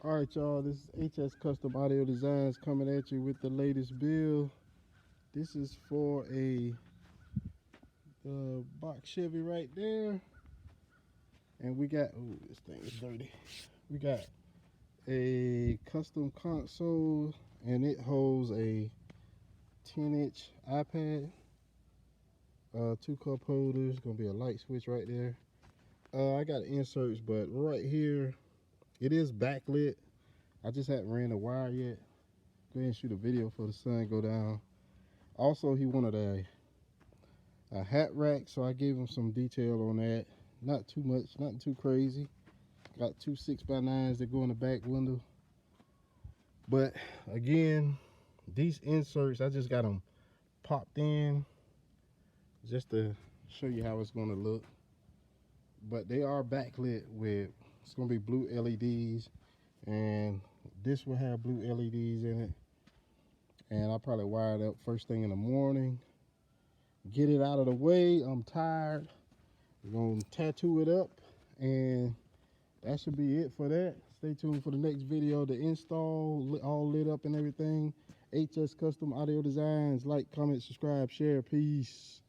All right, y'all, this is HS Custom Audio Designs coming at you with the latest build. This is for a box Chevy right there. And we got, oh, this thing is dirty. We got a custom console, and it holds a 10-inch iPad, two cup holders, gonna be a light switch right there. I got inserts, but right here, it is backlit. I just hadn't ran the wire yet. Go ahead and shoot a video for the sun go down. Also, he wanted a hat rack, so I gave him some detail on that. Not too much, nothing too crazy. Got two 6x9s that go in the back window. But again, these inserts, I just got them popped in just to show you how it's going to look. But they are backlit with, it's going to be blue LEDs, and this will have blue LEDs in it. And I'll probably wire it up first thing in the morning. Get it out of the way. I'm tired. We're going to tattoo it up, and that should be it for that. Stay tuned for the next video. The install, all lit up and everything. HS Custom Audio Designs. Like, comment, subscribe, share. Peace.